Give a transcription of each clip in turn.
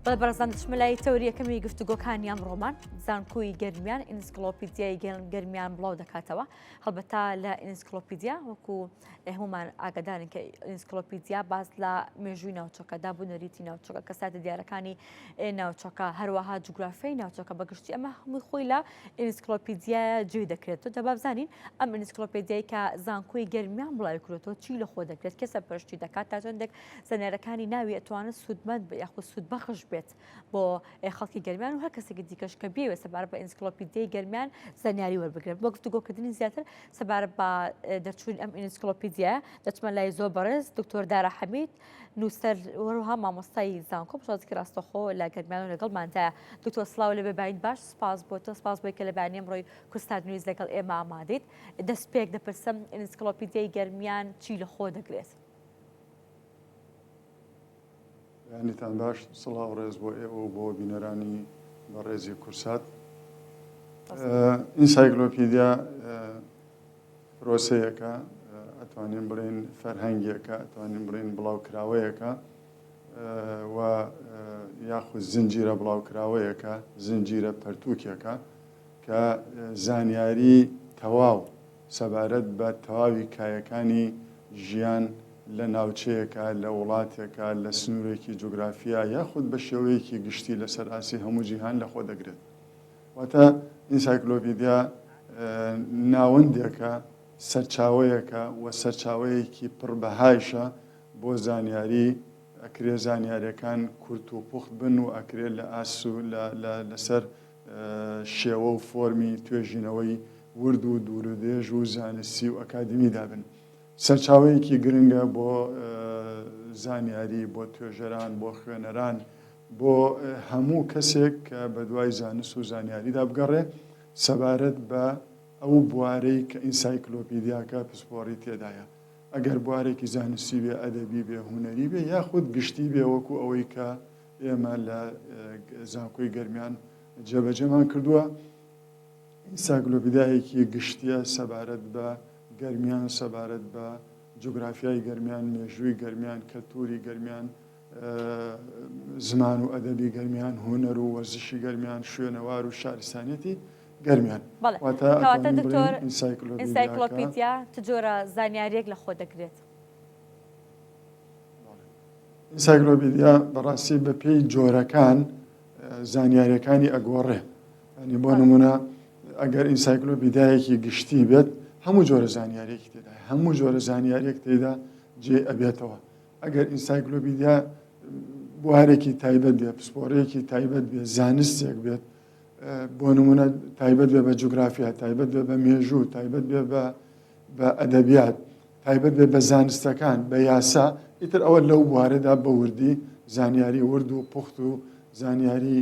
بەڕێزان دەچمە لای تەوری یەکەمی گفتوگۆکانی ئەمڕۆمان زانکۆی گەرمیان ئینسکلۆپیدیای گەرمیان بڵاو دەکاتەوە هەڵبەتا لە ئینسکلۆپیدیا وەکو هەمومان ئاگادارن کە ئینسکلۆپیدیا باز لە مێژووی ناوچۆکە دابوونەریتی ناوچۆکە کەساتە دیارەکانی ناوچۆکە هەروەها جوگرافیای ناوچۆکە بەگشتی ئەمە هەمووی خۆی لە ئینسکلۆپیدیا جێ دەکرێت تۆ دەبابزانین ئەم ئینسکلۆپیدیای کە زانکۆی گەرمیان بڵاوی کورێتەوە چی لە خۆ دەکرێت کەسە پشتی دەکات تا چەندێک زەنێرەکانی ناوی ئەتوانێت سوودمەند یاخود سوودبەخش بێت بۆ خەڵکی گەرمیان و هەر کەسێکی دیکەش کە بێوێ سەبارەت بە ئینسکلۆپیدیای گەرمیان زانیاری وەربگرێت بۆ گفتوگۆکردنی زیاتر سەبارەت بە دەرچوونی ئەم ئینسکلۆپیدیایە دەچمە لای زۆر بەڕێز دکتۆر دارا حەمید نووسەر وەروها مامۆستای زانکۆ بەشازێکی ڕاستەخۆ لە گەرمیان و لەگەڵمانتایە دکتۆر سڵاو لە بێبین باش سپاس بۆ تۆ سپاس بۆی کە لە بەیانی ئەمڕۆی کوردستان نویز لەگەڵ ئێمە ئامادەیت دەست پێک دەپرسم ئینسکلۆپیدیای گەرمیان چی لە خۆ دەگرێت یانیتان باش سڵاو ڕێز بۆ ئێوە و بۆ بینەرانی بەڕێزی کورسات ئینسایکلۆپیدیا پرۆسەیەکە ئەتوانین بڵێن فەرهەنگیەکە ئەتوانین بڵێن بڵاوکراوەیەکە و یاخود زنجیرە بڵاوکراوەیەکە زنجیرە پەرتووکێکە کە زانیاری تەواو سەبارەت بە تەواوی کایەکانی ژیان لە ناوچەیەکە لە وڵاتێکە لە سنوورێکی جوگرافیا یاخود بە شێوەیەکی گشتی لەسەر ئاسی هەموو جیهان لەخۆ دەگرێت واتە ئینسایکلۆپیدیا ناوەندێکە سەرچاوەیەکە و سەرچاوەیەکی پڕبەهایشە بۆ زانیاری ئەکرێ زانیاریەکان کورت و پوخت بن و ئەکرێت لە ئاس و لەسەر شێوە و فۆرمی توێژینەوەی ورد و دوورودێژ و زانستی و ئەکادمیدا بن سەرچاوەیەکی گرنگە بۆ زانیاری بۆ توێژەران بۆ خوێنەران بۆ هەموو کەسێک کە بە دوای زانست و زانیاریدا بگەڕێ سەبارەت بە ئەو بوارەی کە ئینسایکلۆپیدیاکە پسپۆڕی تێدایە ئەگەر بوارێکی زانستی بێ ئەدەبی بێ هونەری بێ یاخود گشتی بێ وەکو ئەوەی کە ئێمە لە زانکۆی گەرمیان جێبەجێمان کردووە ئینسایکلۆپیدیایەکی گشتیە سەبارەت بە گەرمیان سەبارەت بە جوگرافیای گەرمیان مێژووی گەرمیان کەلتوری گەرمیان زمان و ئەدەبی گەرمیان هونەر و وەرزشی گەرمیان شوێنەوار و شارستانیەتی گەرمیان کەواتە دکتۆر ئینسایکلۆپیدیا چ جۆرە زانیاریەک لە خۆ دەگرێت ئینسایکلۆپیدیا بەڕاستی بە پێی جۆرەکان زانیاریەکانی ئەگۆڕێ ینی بۆ نمونە ئەگەر ئینسایکلۆپیدیایەکی گشتی بێت هەموو جۆرە زانیاریەکی تێدا هەموو جۆرە زانیاریەک تێدا جێ ئەبێتەوە ئەگەر ئینسایکلۆپیدیا بوارێکی تایبەت بێ پسپۆڕەیەکی تایبەت بێ زانستێک بێت بۆ نمونە تایبەت بێ بە جوگرافیا تایبەت بێ بە مێژوو تایبەت بێ بە ئەدەبیات تایبەت بێ بە زانستەکان بە یاسا ئیتر ئەوە لەو بوارەدا بە وردی زانیاری ورد و پوخت و زانیاری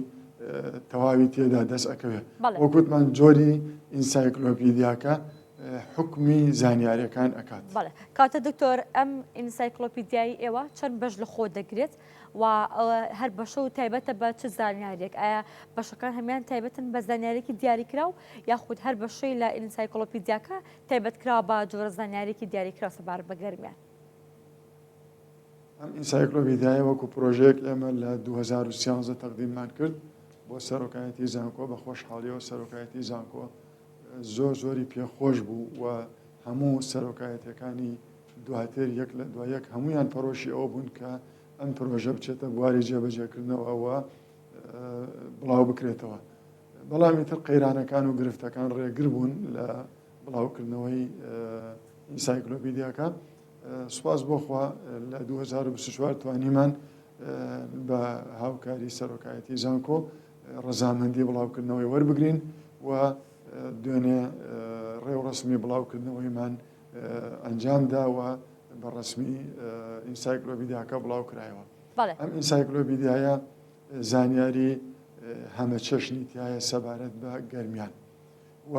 تەواوی تێدا دەست ئەکەوێت وەکوتمان جۆری ئینسایکلۆپیدیاکە حکمی زانیاریەکان ئەکات کاتە دکتۆر ئەم ئینسایکلۆپیدیای ئێوە چەند بەش لە خۆ دەگرێت و هەر بەشە و تایبەتە بە چ زانیاریێک ئایا بەشەکان هەمان تایبەتن بە زانیارێکی دیاریکرا و یاخود هەر بەشەی لە ئینسایکلۆپیدیاکە تایبەتکرا بە جۆرە زانیارێکی دیاریکرا سەبارەت بە گەرمیان ئەم ئینسایکلۆپیدیایە وەکو پرۆژەیەک ئێمە لە 2013 تەقدیممان کرد بۆ سەرۆکایەتی زانکۆ بە خۆشحاڵیەوە سەرۆکایەتی زانکۆ زۆری پێخۆش بوو و هەموو سەرۆکایەتەکانی دواتر یەک لە دوایەک هەمویان پەرۆشی ئەوە بوون کە ئەم پرۆژە بچێتە بواری جێبەجێکردنەوەەوە بڵاو بکرێتەوە بەڵامی تر قەیرانەکان و گرفتەکان ڕێگر بوون لە بڵاوکردنەوەی ئینسایکلۆپیدیاکە سوپاس بۆخوا لە 2024 توانیمان بە هاوکاری سەرۆکایەتی زانکۆ ڕەزامەندی بڵاوکردنەوەی وەربگرین و دوێنێ ڕێوڕسمی بڵاوکردنەوەیمان ئەنجامداوە بە ڕسمی ئینسایکلۆپیدیاکە بڵاو کرایەوە ئەم ئینسایکلۆپیدیایە زانیاری هەمە چەشنی تایە سەبارەت بە گەرمیان و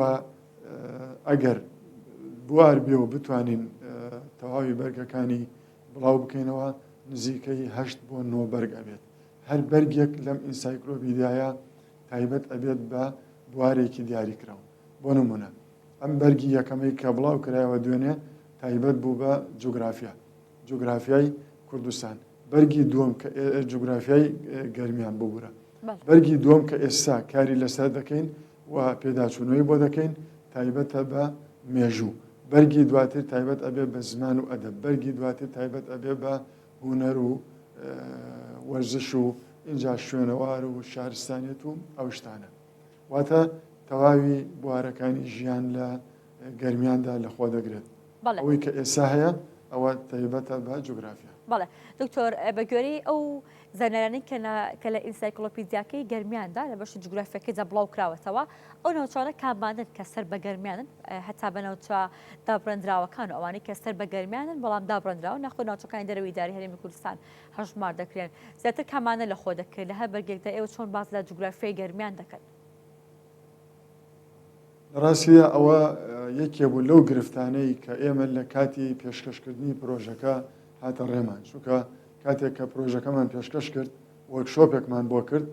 ئەگەر بوار بێ و بتوانین تەواوی بەرگەکانی بڵاو بکەینەوە نزیکەی 8 بۆ 9 بەرگ ئەبێت هەر بەرگێک لەم ئینسایکلۆپیدیایە تایبەت ئەبێت بە بوارێکی دیاریکراوە بۆ نمونە ئەم بەرگی یەکەمەی کە بڵاو کرایەوە دوێنێ تایبەت بوو بە جوگرافیا جوگرافیای کوردستان بەرگی دووەم کە جوگرافیای گەرمیان ببوورە بەڵێ بەرگی دووەم کە ئێستا کاری لەسەر دەکەین و پێداچوونەوەی بۆ دەکەین تایبەتە بە مێژوو بەرگی دواتر تایبەت ئەبێ بە زمان و ئەدەب بەرگی دواتر تایبەت ئەبێ بە هونەر و وەرزش و اینجا شوێنەوار و شارستانیت و ئەو شتانە واتە تەواوی بوارەکانی ژیان لە گەرمیاندا لەخۆ دەگرێت بەڵێ ئەوەی کە ئێستا هەیە ئەوە تایبەتە بە جوگرافیا بەڵێ دکتۆر بەگوێری ئەو زانایانی کە لە ئینسایکلۆپیدیاکەی گەرمیاندا لە بەشی جوگرافیەکەیدا بڵاو کراوەتەوە ئەو ناوچانە کامانن کە سەر بە گەرمیانن هەتا بە ناوچە دابڕێنراوەکان و ئەوانەی کە سەر بە گەرمیانن بەڵام دابڕێنراوە نەخۆ ناوچەکانی دەرەوەی داری هەرێمی کوردستان هەژمار دەکرێن زیاتر کامانە لە خۆ دەکرێت لە هەر بەرگێکدا ئێوە چۆن باز لە جوگرافیای گەرمیان دەکەن ڕاستیە ئەوە یەکێ بوو لەو گرفتانەی کە ئێمە لە کاتی پێشکەشکردنی پرۆژەکە هاتە ڕێمان چونکە کاتێک کە پرۆژەکەمان پێشکەش کرد وەرکشۆپێکمان بۆ کرد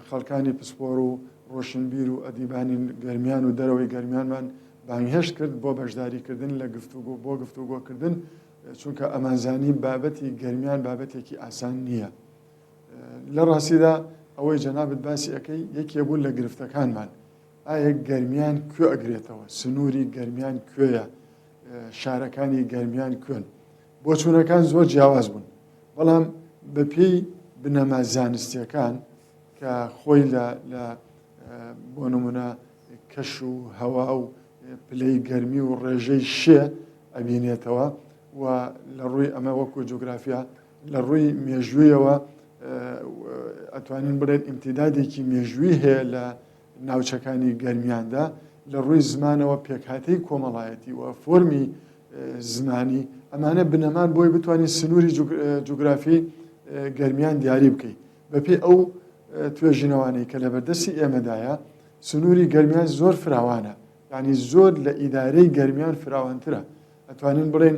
خەڵکانی پسپۆر و ڕۆشنبیر و ئەدیبانی گەرمیان و دەرەوەی گەرمیانمان بانگهێشت کرد بۆ بەشداریکردن لە گفتوگۆ بۆ گفتوگۆکردن چونکە ئەمانزانی بابەتی گەرمیان بابەتێکی ئاسان نییە لە ڕاستیدا ئەوەی جەنابەت باسی ئەەکەی یەکێ بوو لە گرفتەکانمان ئایا گەرمیان کوێ ئەگرێتەوە سنووری گەرمیان کوێیە شارەکانی گەرمیان کوێن بۆ چوونەکان زۆر جیاواز بوون بەڵام بەپێی بنەما زانستیەکان کە خۆی لە بۆ نمونە کەش و هەوا و پلەی گەرمی و ڕێژەی شێ ئەبینێتەوە و لە ڕووی ئەمە وەکو جوگرافیا لە ڕووی مێژوویەوە ئەتوانین بڵێن ئیمتیدادێکی مێژووی هەیە لە ناوچەکانی گەرمیاندا لە ڕووی زمانەوە پێکهاتەی کۆمەڵایەتی و فۆرمی زمانی ئەمانە بنەمان بۆی بتوانین سنووری جوگرافی گەرمیان دیاری بکەیت بەپێی ئەو توێژینەوانەی کە لە بەردەستی ئێمەدایە سنووری گەرمیان زۆر فراوانە یعنی زۆر لە ئیدارەی گەرمیان فراوانترە ئەتوانین بڵێن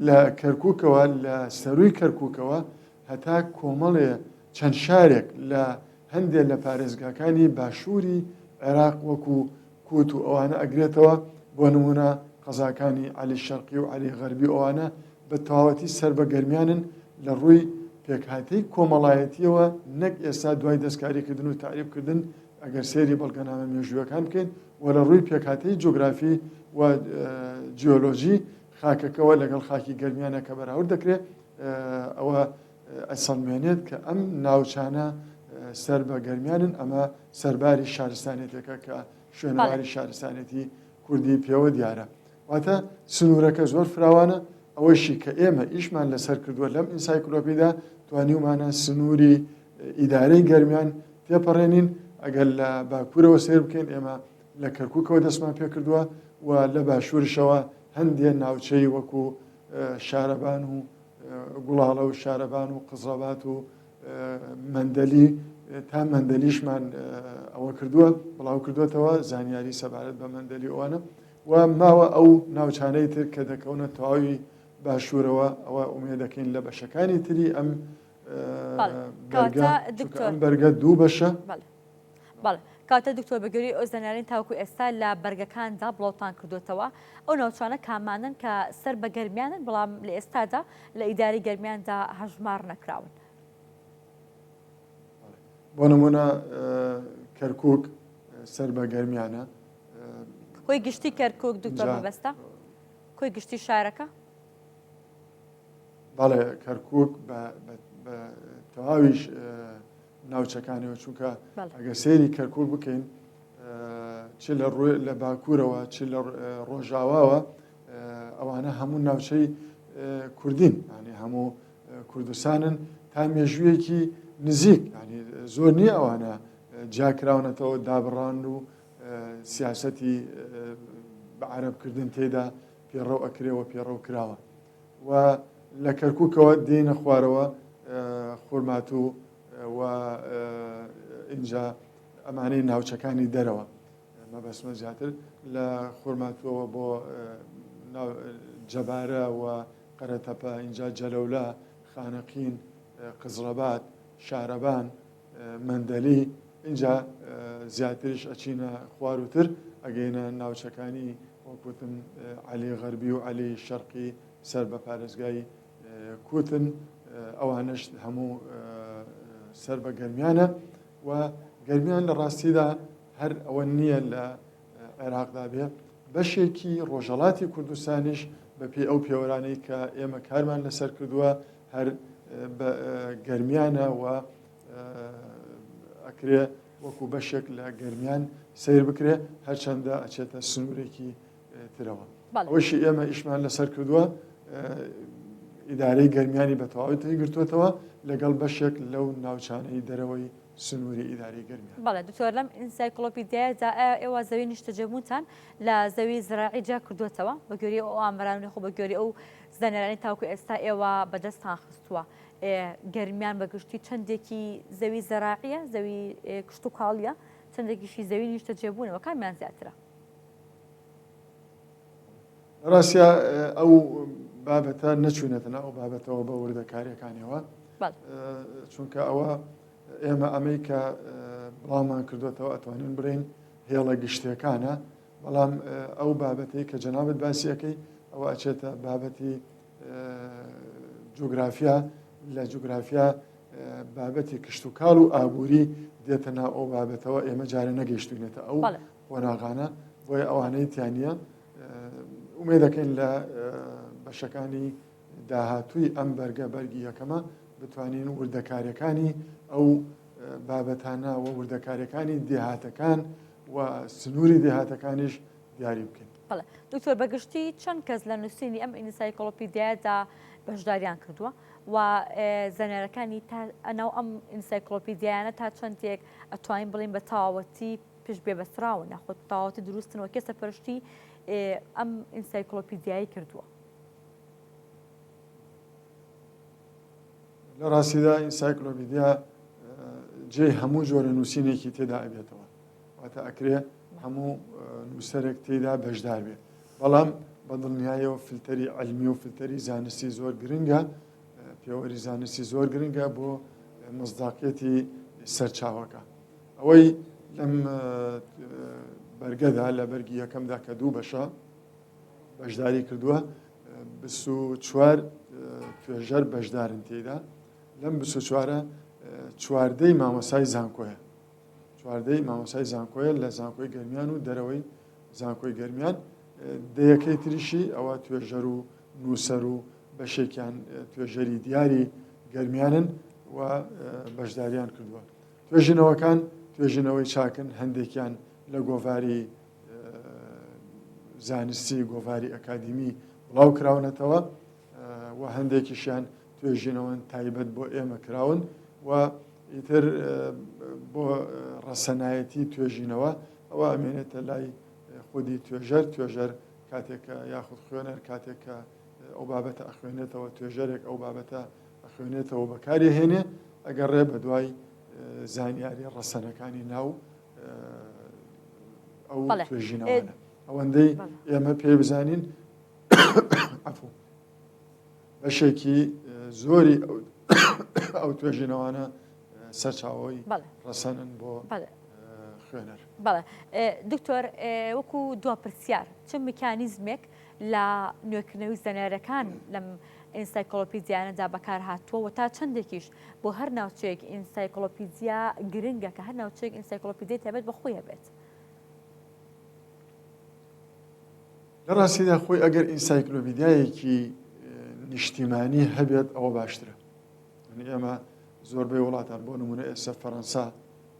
لە کەرکووکەوە لە سەرووی کەرکووکەوە هەتا کۆمەڵێ چەند شارێک لە هەندێک لە پارێزگاکانی باشووری عێراق وەکو کووت و ئەوانە ئەگرێتەوە بۆ نمونە قەزاکانی عەلی شەرقی و عەلی غەربی ئەوانە بە تەواوەتی سەر بە گەرمیانن لە ڕووی پێکهاتەی کۆمەڵایەتیەوە نەک ئێستا دوای دەستکاریکردن و تعریبکردن ئەگەر سێری بەڵگەنامە مێژوویەکان بکەین و لە ڕووی پێکهاتەی جۆگرافی و جیۆلۆژی خاکەکەەوە لەگەڵ خاکی گەرمیانە کە بەراورد دەکرێت ئەوە ئەسەڵمێنێت کە ئەم ناوچانە سەر بە گەرمیانن ئەمە سەرباری شارستانێتەکە کە شوێنەواری شارستانێتی کوردی پێوە دیارە واتە سنوورەکە زۆر فراوانە ئەوەشی کە ئێمە ئیشمان لەسەر کردووە لەم ئینسایکلۆپیدا توانیومانە سنووری ئیدارەی گەرمیان تێپەڕێنین ئەگەر لە باکوورەوە سێر بکەین ئێمە لە کەرکووکەوە دەستمان پێ کردووە و لە باشوورشەوە هەندێک ناوچەی وەکو شارەبان و گوڵاڵە و شارەبان و قزڵەبات و مەندەلی تا مەندەلیشمان ئەوە کردووە بڵاو کردوێتەوە زانیاری سەبارەت بە مەندەلی ئەوانە و ماوە ئەو ناوچانەی تر کە دەکەونە تەواوی باشوورەوە ئەوە ئومێ دەکەین لە بەشەکانی تری ئەم بەرگە دوو بەشە بەڵێ کاتە دکتۆر بەگوێری ئەو زانیارین تاوکو ئێستا لە بەرگەکاندا بڵاوتان کردوێتەوە ئەو ناوچانە کامانن کە سەر بە گەرمیانن بەڵام لە ئێستادا لە ئیداری گەرمیاندا هەژمار نەکراون بۆ نمونە کەرکووک سەر بە گەرمیانە کۆی گشتی کەرکووک دکتۆر مەبەستە کۆی گشتی شارەکە بەڵێ کەرکووک بە تەواویش ناوچەکانەوە چونکە ئەگە سێری کەرکووک بکەین چ لە باکوورەوە چ لە ڕۆژاواوە ئەوانە هەموو ناوچەی کوردین ینی هەموو کوردستانن تا مێژوویەکی نزیک ینی زۆر نییە ئەوانە جاکراونەتەوە دابڕان و سیاسەتی بە عەرەبکردن تێدا پێڕەو ئەکرێەوە پێڕەو کراوە و لە کەرکووکەوە دێنە خوارەوە خورمات و اینجا ئەمانەی ناوچەکانی دەرەوە مەبەسمە زیاتر لە خورماتوەوە بۆ جەبارە و قەرەتەپە اینجا جەلەولا خانەقین قزڵەبات شارەبان مەندەلی اینجا زیاتریش ئەچینە خواروتر ئەگەینە ناوچەکانی وەکوتم عەلی غەربی و عەلی شەرقی سەر بە پارێزگای کوتن ئەوانش هەموو سەر بە گەرمیانە و گەرمیان لە ڕاستیدا هەر ئەوە نییە لە عێراقدا بێ بەشێکی ڕۆژهەڵاتی کوردستانیش بە پێی ئەو پێوەرانەی کە ئێمە کارمان لەسەر کردووە هەر بە گەرمیانە و ئەکرێ وەکو بەشێک لە گەرمیان سیر بکرێ هەرچەندە ئەچێتە سنوورێکی ترەوە ئەوەشی ئێمە ئیشمان لەسەر کردووە ئیدارەی گەرمیانی بە تەواوی گرتوێتەوە لەگەڵ بەشێک لەو ناوچانەی دەرەوەی سنووری ئیداری گەرمیان. بەڵێ دکتۆر لەم ئینسایکلۆپیدیایەدا ئێوە زەوی نیشتەجەبوونتان لە زەوی زراعی جا کردوێتەوە بە گوێری ئەو ئامرانی خۆ بە گوێری ئەو زانێرانی تاوکو ئێستا ئێوە بەدەستان خستووە گەرمیان بەگشتی چەندێکی زەوی زەراعیە زەوی کشت و کاڵیە چەندێکیشی زەوی نیشتەجێبوونەوە کامیان زیاترە؟ ڕاستە ئەو بابەتە نەچوونێتەوە ئەو بابەتەوە بە وردەکاریەکانیەوە چونکە ئەوە ئێمە ئەمەی کە بڵاومان کردوێتەوە ئەتوانین بڕین هێڵە گشتیەکانە بەڵام ئەو بابەتی کە جەنابەت باسیەکەی ئەوە ئەچێتە بابەتی جوگرافیا لە جوگرافیا بابەتی کشت و کاڵ و ئابووری دێتە ناو ئەو بابەتەوە ئێمە جارە نەگەیشتوینێتە ئەو قۆناغانە بۆیە ئەوانەی تیانە ئومێ دەکەین لە بەشەکانی داهاتووی ئەم بەرگە بەرگی یەکەمە بتوانین وردەکاریەکانی ئەو بابەتانە و وردەکاریەکانی دێهاتەکان و سنووری دێهاتەکانیش دیاری بکەین. دکتۆر بەگشتی چەند کەس لە نووسینی ئەم ئینسایکلۆپیدیادا بەشداریان کردووە و زانێرەکانی ئەناو ئەم ئینسایکلۆپیدیانە تا چەندێک ئەتوانین بڵین بە تەواوەتی پێش بێبەستراون ناخۆ تەواوەتی دروستنەوە کێ سەرپەرشتی ئەم ئینسایکلۆپیدیایی کردووە؟ لە ڕاستیدا ئینسایکلۆپیدیا جێ هەموو جۆرە نووسینێکی تێدا ئەبێتەوە واتە ئەکرێ هەموو نووسەرێک تێدا بەشدار بێت بەڵام بە دڵنیایەوە فیلتەری عەلمی و فیلتەری زانستی زۆر گرنگە پێوەری زانستی زۆر گرنگە بۆ مصداقیەتی سەرچاوەکە ئەوەی لەم بەرگەدا لە بەرگی یەکەمدا کە دوو بەشە بەشداری کردووە 24 توێژەر بەشدارن تێدا لەم 24ە چواردەی مامۆسای زانکۆیە چواردەی مامۆسای زانکۆیە لە زانکۆی گەرمیان و دەرەوەی زانکۆی گەرمیان دەیەکەی تریشی ئەوە توێژەر و نووسەر و بەشێکیان توێژەری دیاری گەرمیانن و بەشداریان کردووە توێژینەوەکان توێژینەوەی چاکن هەندێکیان لە گۆڤاری زانستی گۆڤاری ئەکادیمی بڵاو کراونەتەوە و هەندێکیشیان توێژینەوەن تایبەت بۆ ئێمە کراون و ئیتر بۆ ڕەسەنایەتی توێژینەوە ئەوە ئەمێنێتە لای خودی توێژەر کاتێکە یاخود خوێنەر کاتێکە ئەو بابەتە ئەخوێنێتەوە توێژەرێک ئەو بابەتە ئەخوێنێتەوە بەکاری هێنێ ئەگەر ڕێ بە دوای زانیاری ڕەسەنەکانی ناو ئەو توێژینەوەنە ئەوەندەی ئێمە پێ بزانین بەشێکی زۆری ئەو توێژینەوانە سەرچاوی ڕەسەنن بۆ خوێنەر. بەڵێ دکتۆر وەکو دوا پرسیار چ میکانیزمێک لە نوێکردنەوەی زانیاریەکان لەم ئینسایکلۆپیدیانەدا بەکار هاتووە و تا چەندێکیش بۆ هەر ناوچەیەک ئینسایکلۆپیدیا گرنگە کە هەر ناوچەیەک ئینسایکلۆپیدیای تایبەت بە خۆی هەبێت؟ لە ڕاستیدا خۆی ئەگەر ئینسایکلۆپیدیایەکی نیشتیمانی هەبێت ئەوە باشترە. ئێمە زۆربەی وڵاتان بۆ نمونە ئێستا فەڕەنسا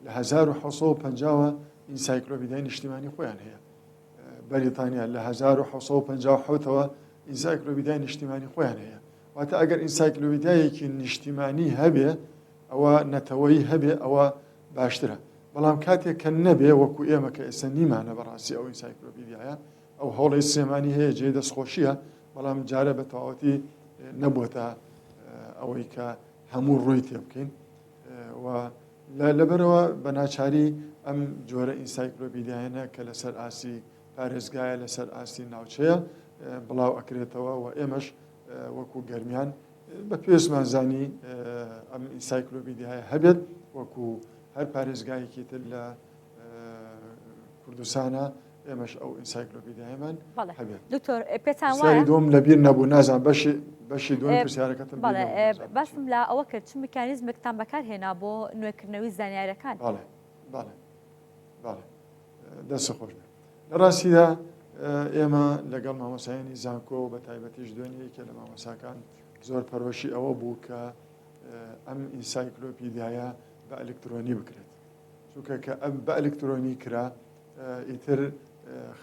لە 1950ەوە ئینسایکلۆپیدیای نیشتیمانی خۆیان هەیە. بەریتانیا لە 1957ەوە ئینسایکلۆپیدیای نیشتیمانی خۆیان هەیە. واتە ئەگەر ئینسایکلۆپیدیایەکی نیشتیمانی هەبێ ئەوە نەتەوەی هەبێ ئەوە باشترە. بەڵام کاتێک کە نەبێ وەکو ئێمە کە ئێستا نیمانە بەڕاستی ئەو ئینسایکلۆپیدیایە ئەو هەوڵی سلێمانی هەیە جێ دەستخۆشیە بەڵام جارە بە تەواوەتی نەبووە ئەوەی کە هەموو ڕووی تێ بکەین و لەبەرەوە بە ناچاری ئەم جۆرە ئینسایکلۆپیدیایانە کە لەسەر ئاسی پارێزگایە لەسەر ئاسی ناوچەیە بڵاو ئەکرێتەوە و ئێمەش وەکو گەرمیان بە پێشمانزانی ئەم ئینسایکلۆپیدیایە هەبێت وەکو هەر پارێزگایەکی تر لە کوردستانە ئێمەش ئەو ئینسایکلۆپیدیامان بەڵێ هەبێت. دکتۆر پێتان پرسیاری وایە دوم لەبیر نەبوو نازان بەشی دوم پرسیارەکەتم بەڵێ بەسم لە ئەوە کرد چ میکانیزمێکتان بەکارهێنا بۆ نوێکردنەوەی زانیاریەکان باڵێ دەست خۆش بێت. لە ڕاستیدا ئێمە لەگەڵ مامۆسایانی زانکۆ و بە تایبەتیش دوێنێکە لە مامۆساکان زۆر پەرۆشی ئەوە بوو کە ئەم ئینسایکلۆپیدیایە بە ئەلکترۆنی بکرێت چونکە کە ئەم بە ئەلکترۆنی کرا ئیتر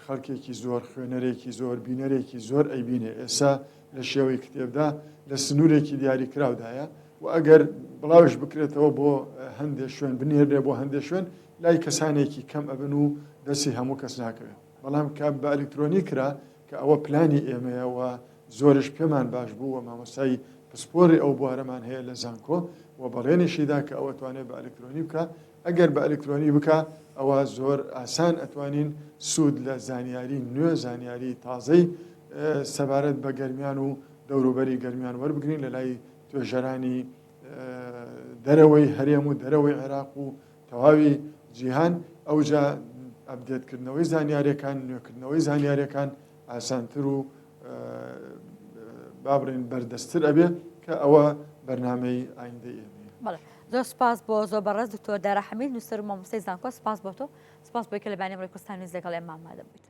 خەڵکێکی زۆر خوێنەرێکی زۆر بینەرێکی زۆر ئەیبینێ ئێستا لە شێوەی کتێبدا لە سنوورێکی دیاریکراودایە و ئەگەر بڵاوش بکرێتەوە بۆ هەندێک شوێن بنێرێ بۆ هەندێک شوێن لای کەسانێکی کەم ئەبن و دەستی هەموو کەس ناکەوێت بەڵام کە بە ئەلکترۆنی کرا کە ئەوە پلانی ئێمەیەوە زۆرش پێمان باش بوو و مامۆستای پسپۆری ئەو بوارەمان هەیە لە زانکۆ و بەڵێنێشیدا کە ئەوە توانێت بە ئەلکترۆنی بکە ئەگەر بە ئەلکترۆنی بکە ئەوە زۆر ئاسان ئەتوانین سوود لە زانیاری نوێ زانیاری تازەی سەبارەت بە گەرمیان و دەوروبەری گەرمیان وەربگرین لە لای توێژەرانی دەرەوەی هەرێم و دەرەوەی عێراق و تەواوی جیهان ئەوجا ئەپدێتکردنەوەی زانیاریەکان نوێکردنەوەی زانیاریەکان ئاسانتر و بابڕین بەردەستتر ئەبێ کە ئەوە بەرنامەی ئایندەی ئێمەیە. زۆر سپاس بۆ زۆر بەڕێز دکتۆر دارا حەمید نووسەر و مامۆستای زانکۆ سپاس بۆ تۆ سپاس بۆی کە لە بانەی ئەمڕۆی کوردستان نوێز لەگەڵ ئێمە ئامادە بوویت.